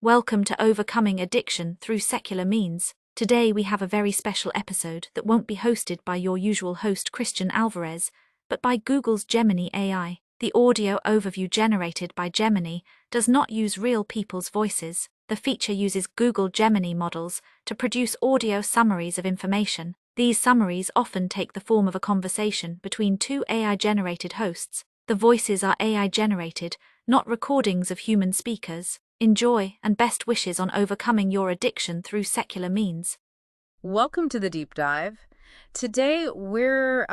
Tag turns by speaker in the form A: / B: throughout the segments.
A: Welcome to Overcoming Addiction Through Secular Means. Today we have a very special episode that won't be hosted by your usual host Christian Alvarez, but by Google's Gemini AI. The audio overview generated by Gemini does not use real people's voices. The feature uses Google Gemini models to produce audio summaries of information. These summaries often take the form of a conversation between two AI-generated hosts. The voices are AI-generated, not recordings of human speakers. Enjoy and best wishes on overcoming your addiction through secular means.
B: Welcome to the deep dive. Today we're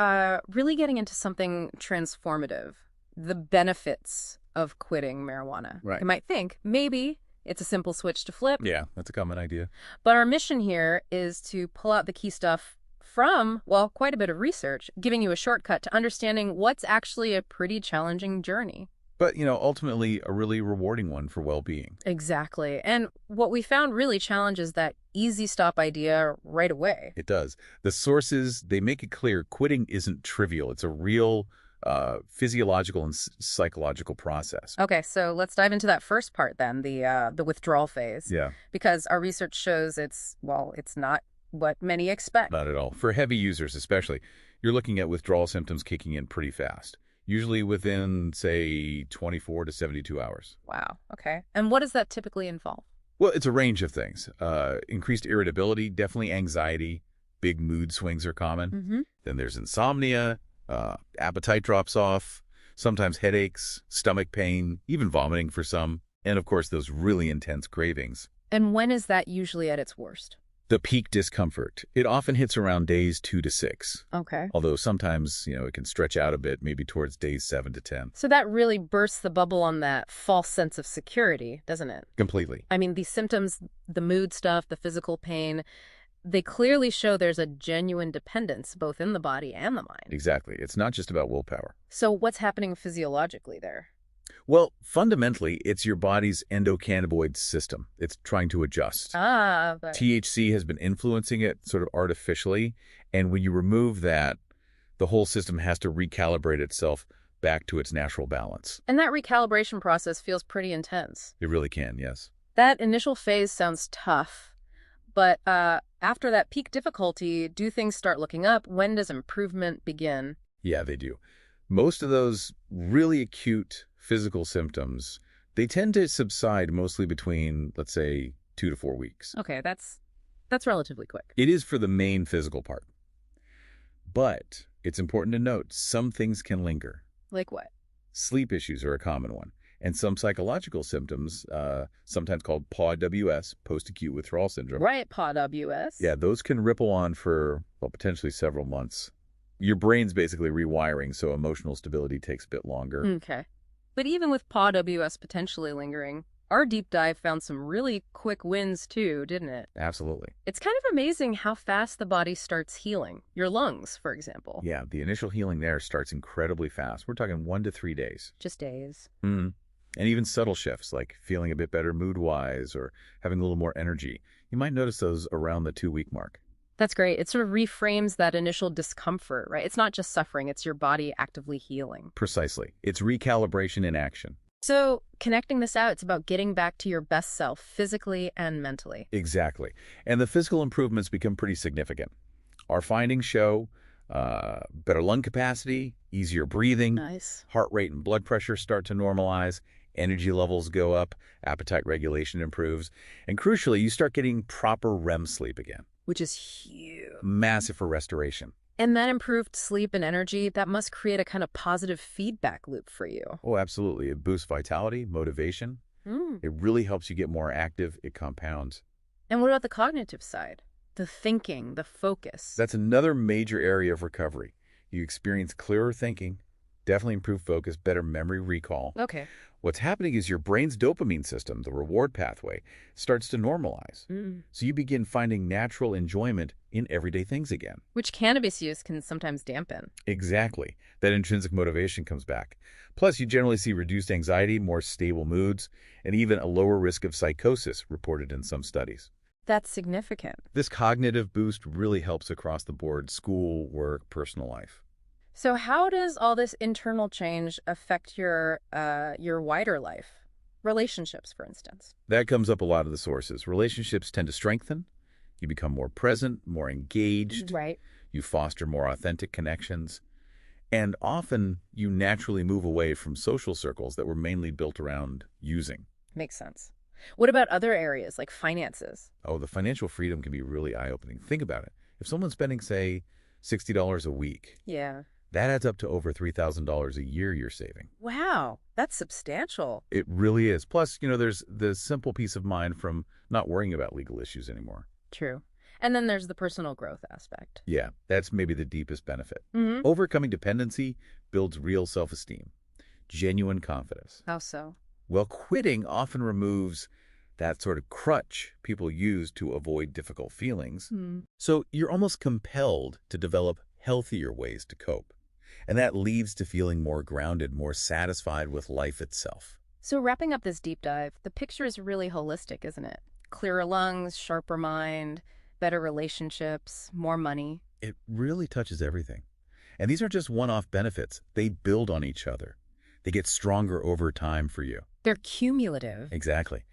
B: really getting into something transformative, the benefits of quitting marijuana.
C: Right.
B: You might think maybe it's a simple switch to flip.
C: Yeah, that's a common idea.
B: But our mission here is to pull out the key stuff from, well, quite a bit of research, giving you a shortcut to understanding what's actually a pretty challenging journey.
C: But, ultimately a really rewarding one for well-being.
B: Exactly. And what we found really challenges that easy stop idea right away.
C: It does. The sources, they make it clear quitting isn't trivial. It's a real physiological and psychological process.
B: Okay, so let's dive into that first part then, the withdrawal phase.
C: Yeah.
B: Because our research shows it's not what many expect.
C: Not at all. For heavy users especially, you're looking at withdrawal symptoms kicking in pretty fast. Usually within, say, 24 to 72 hours.
B: Wow, okay. And what does that typically involve?
C: Well, it's a range of things. Increased irritability, definitely anxiety, big mood swings are common.
B: Mm-hmm.
C: Then there's insomnia, appetite drops off, sometimes headaches, stomach pain, even vomiting for some, and of course those really intense cravings.
B: And when is that usually at its worst?
C: The peak discomfort. It often hits around days 2 to 6.
B: Okay.
C: Although sometimes, it can stretch out a bit, maybe towards days 7 to 10.
B: So that really bursts the bubble on that false sense of security, doesn't it?
C: Completely.
B: I mean, these symptoms, the mood stuff, the physical pain, they clearly show there's a genuine dependence both in the body and the mind.
C: Exactly. It's not just about willpower.
B: So what's happening physiologically there?
C: Well, fundamentally, it's your body's endocannabinoid system. It's trying to adjust.
B: But
C: THC has been influencing it sort of artificially, and when you remove that, the whole system has to recalibrate itself back to its natural balance.
B: And that recalibration process feels pretty intense.
C: It really can, yes.
B: That initial phase sounds tough, but after that peak difficulty, do things start looking up? When does improvement begin?
C: Yeah, they do. Most of those really acute physical symptoms, they tend to subside mostly between, let's say, 2 to 4 weeks.
B: Okay, that's relatively quick.
C: It is for the main physical part. But it's important to note, some things can linger.
B: Like what?
C: Sleep issues are a common one. And some psychological symptoms, sometimes called PAWS, post-acute withdrawal syndrome.
B: Right, PAWS.
C: Yeah, those can ripple on for, well, potentially several months. Your brain's basically rewiring, so emotional stability takes a bit longer.
B: Okay. But even with PAWS potentially lingering, our deep dive found some really quick wins too, didn't it?
C: Absolutely.
B: It's kind of amazing how fast the body starts healing. Your lungs, for example.
C: Yeah, the initial healing there starts incredibly fast. We're talking 1 to 3 days.
B: Just days.
C: And even subtle shifts, like feeling a bit better mood-wise or having a little more energy. You might notice those around the 2-week mark.
B: That's great. It sort of reframes that initial discomfort, right? It's not just suffering, it's your body actively healing.
C: Precisely. It's recalibration in action.
B: So connecting this out, it's about getting back to your best self physically and mentally.
C: Exactly. And the physical improvements become pretty significant. Our findings show better lung capacity, easier breathing,
B: Nice.
C: heart rate and blood pressure start to normalize, energy levels go up, appetite regulation improves, and crucially, you start getting proper REM sleep again.
B: Which is huge.
C: Massive for restoration.
B: And that improved sleep and energy, that must create a kind of positive feedback loop for you.
C: Oh, absolutely. It boosts vitality, motivation. It really helps you get more active. It compounds.
B: And what about the cognitive side? The thinking, the focus.
C: That's another major area of recovery. You experience clearer thinking, definitely improved focus, better memory recall.
B: Okay.
C: What's happening is your brain's dopamine system, the reward pathway, starts to normalize. So you begin finding natural enjoyment in everyday things again.
B: Which cannabis use can sometimes dampen.
C: Exactly. That intrinsic motivation comes back. Plus, you generally see reduced anxiety, more stable moods, and even a lower risk of psychosis reported in some studies.
B: That's significant.
C: This cognitive boost really helps across the board: school, work, personal life.
B: So how does all this internal change affect your wider life? Relationships, for instance.
C: That comes up a lot of the sources. Relationships tend to strengthen. You become more present, more engaged.
B: Right.
C: You foster more authentic connections. And often, you naturally move away from social circles that were mainly built around using.
B: Makes sense. What about other areas like finances?
C: Oh, the financial freedom can be really eye-opening. Think about it. If someone's spending, say, $60 a week,
B: Yeah.
C: that adds up to over $3,000 a year you're saving.
B: Wow, that's substantial.
C: It really is. Plus, there's the simple peace of mind from not worrying about legal issues anymore.
B: True. And then there's the personal growth aspect.
C: Yeah, that's maybe the deepest benefit.
B: Mm-hmm.
C: Overcoming dependency builds real self-esteem, genuine confidence.
B: How so?
C: Well, quitting often removes that sort of crutch people use to avoid difficult feelings. So you're almost compelled to develop healthier ways to cope. And that leads to feeling more grounded, more satisfied with life itself.
B: So wrapping up this deep dive, the picture is really holistic, isn't it? Clearer lungs, sharper mind, better relationships, more money.
C: It really touches everything. And these aren't just one-off benefits. They build on each other. They get stronger over time for you.
B: They're cumulative.
C: Exactly.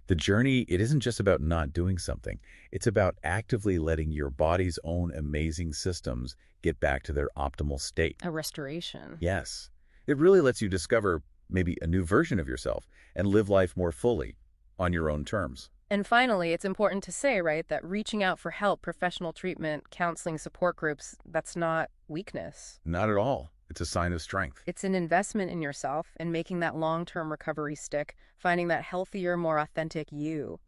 C: The journey, it isn't just about not doing something. It's about actively letting your body's own amazing systems get back to their optimal state.
B: A restoration.
C: Yes. It really lets you discover maybe a new version of yourself and live life more fully on your own terms.
B: And finally, it's important to say, right, that reaching out for help, professional treatment, counseling, support groups, that's not weakness.
C: Not at all. It's a sign of strength.
B: It's an investment in yourself and making that long-term recovery stick, finding that healthier, more authentic you.